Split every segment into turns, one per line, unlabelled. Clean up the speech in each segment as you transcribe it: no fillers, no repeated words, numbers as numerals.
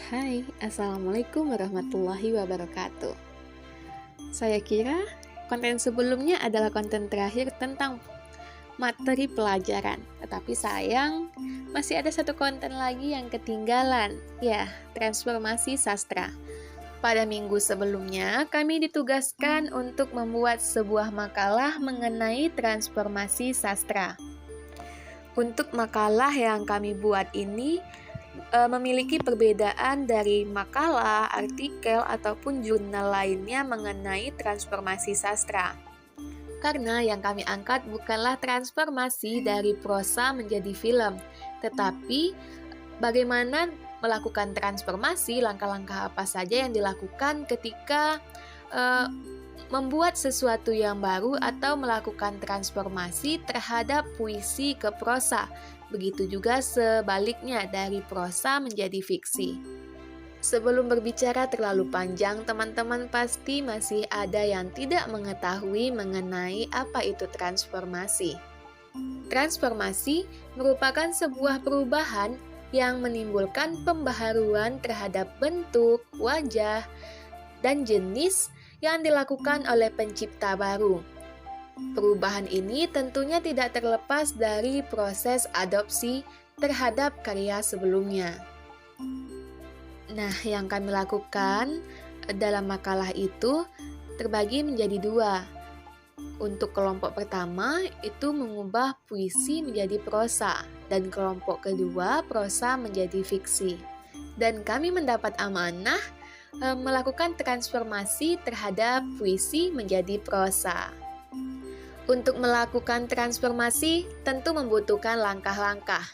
Hai, Assalamualaikum warahmatullahi wabarakatuh. Saya kira konten sebelumnya adalah konten terakhir tentang materi pelajaran. Tetapi sayang, masih ada satu konten lagi yang ketinggalan. Ya, transformasi sastra. Pada minggu sebelumnya, kami ditugaskan untuk membuat sebuah makalah mengenai transformasi sastra. Untuk makalah yang kami buat ini, memiliki perbedaan dari makalah, artikel, ataupun jurnal lainnya mengenai transformasi sastra. Karena yang kami angkat bukanlah transformasi dari prosa menjadi film, tetapi bagaimana melakukan transformasi, langkah-langkah apa saja yang dilakukan ketika membuat sesuatu yang baru atau melakukan transformasi terhadap puisi ke prosa. Begitu juga sebaliknya dari prosa menjadi fiksi. Sebelum berbicara terlalu panjang, teman-teman pasti masih ada yang tidak mengetahui mengenai apa itu transformasi. Transformasi merupakan sebuah perubahan yang menimbulkan pembaharuan terhadap bentuk, wajah, dan jenis yang dilakukan oleh pencipta baru. Perubahan ini tentunya tidak terlepas dari proses adopsi terhadap karya sebelumnya. Nah, yang kami lakukan dalam makalah itu terbagi menjadi dua. Untuk kelompok pertama itu mengubah puisi menjadi prosa, dan kelompok kedua prosa menjadi fiksi. Dan kami mendapat amanah melakukan transformasi terhadap puisi menjadi prosa. Untuk melakukan transformasi tentu membutuhkan langkah-langkah.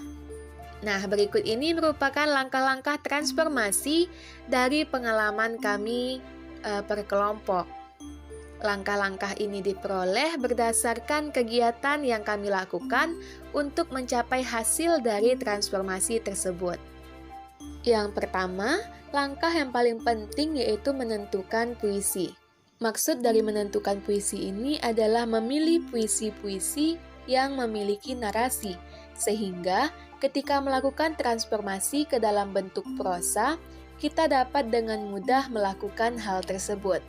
Nah, berikut ini merupakan langkah-langkah transformasi dari pengalaman kami per kelompok. Langkah-langkah ini diperoleh berdasarkan kegiatan yang kami lakukan untuk mencapai hasil dari transformasi tersebut. Yang pertama, langkah yang paling penting yaitu menentukan puisi. Maksud dari menentukan puisi ini adalah memilih puisi-puisi yang memiliki narasi, sehingga ketika melakukan transformasi ke dalam bentuk prosa, kita dapat dengan mudah melakukan hal tersebut.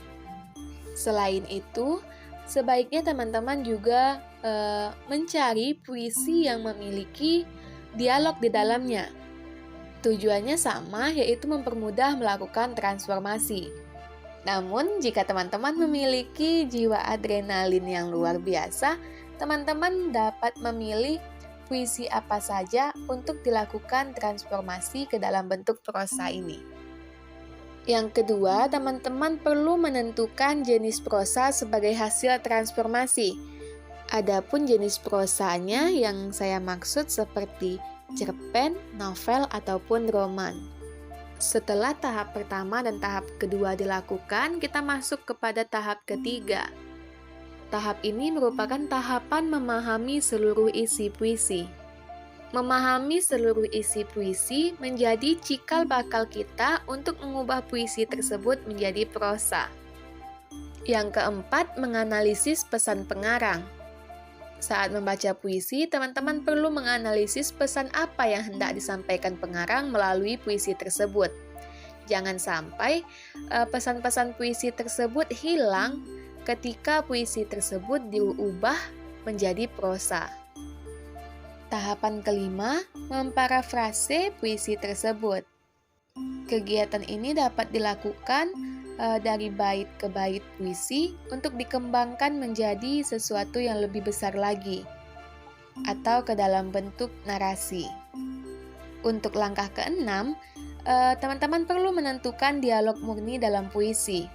Selain itu, sebaiknya teman-teman juga mencari puisi yang memiliki dialog di dalamnya. Tujuannya sama, yaitu mempermudah melakukan transformasi. Namun, jika teman-teman memiliki jiwa adrenalin yang luar biasa, teman-teman dapat memilih puisi apa saja untuk dilakukan transformasi ke dalam bentuk prosa ini. Yang kedua, teman-teman perlu menentukan jenis prosa sebagai hasil transformasi. Adapun jenis prosanya yang saya maksud seperti cerpen, novel, ataupun roman. Setelah tahap pertama dan tahap kedua dilakukan, kita masuk kepada tahap ketiga. Tahap ini merupakan tahapan memahami seluruh isi puisi. Memahami seluruh isi puisi menjadi cikal bakal kita untuk mengubah puisi tersebut menjadi prosa. Yang keempat, menganalisis pesan pengarang. Saat membaca puisi, teman-teman perlu menganalisis pesan apa yang hendak disampaikan pengarang melalui puisi tersebut. Jangan sampai pesan-pesan puisi tersebut hilang ketika puisi tersebut diubah menjadi prosa. Tahapan kelima, memparafrase puisi tersebut. Kegiatan ini dapat dilakukan dari bait ke bait puisi untuk dikembangkan menjadi sesuatu yang lebih besar lagi atau ke dalam bentuk narasi. Untuk langkah keenam, teman-teman perlu menentukan dialog murni dalam puisi.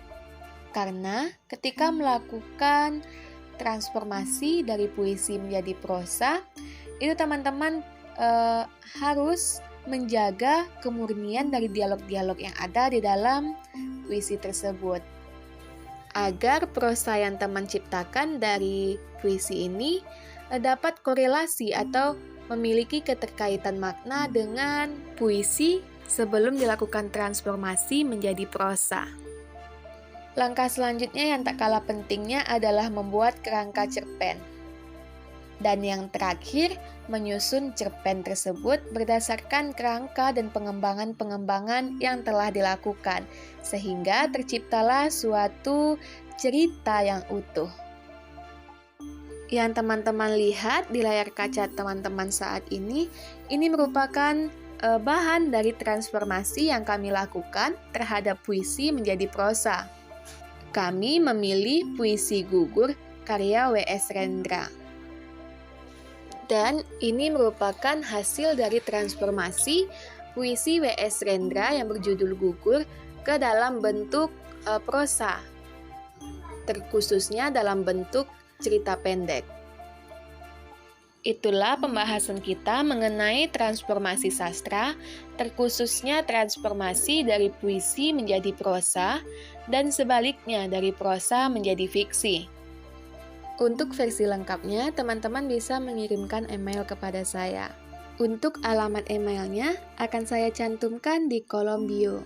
Karena ketika melakukan transformasi dari puisi menjadi prosa, itu teman-teman harus menjaga kemurnian dari dialog-dialog yang ada di dalam puisi tersebut, agar prosa yang teman ciptakan dari puisi ini dapat korelasi atau memiliki keterkaitan makna dengan puisi sebelum dilakukan transformasi menjadi prosa. Langkah selanjutnya yang tak kalah pentingnya adalah membuat kerangka cerpen. Dan yang terakhir, menyusun cerpen tersebut berdasarkan kerangka dan pengembangan-pengembangan yang telah dilakukan, sehingga terciptalah suatu cerita yang utuh. Yang teman-teman lihat di layar kaca teman-teman saat ini merupakan bahan dari transformasi yang kami lakukan terhadap puisi menjadi prosa. Kami memilih puisi gugur karya W.S. Rendra. Dan ini merupakan hasil dari transformasi puisi W.S. Rendra yang berjudul Gugur ke dalam bentuk prosa, terkhususnya dalam bentuk cerita pendek. Itulah pembahasan kita mengenai transformasi sastra, terkhususnya transformasi dari puisi menjadi prosa, dan sebaliknya dari prosa menjadi fiksi. Untuk versi lengkapnya, teman-teman bisa mengirimkan email kepada saya. Untuk alamat emailnya akan saya cantumkan di kolom bio.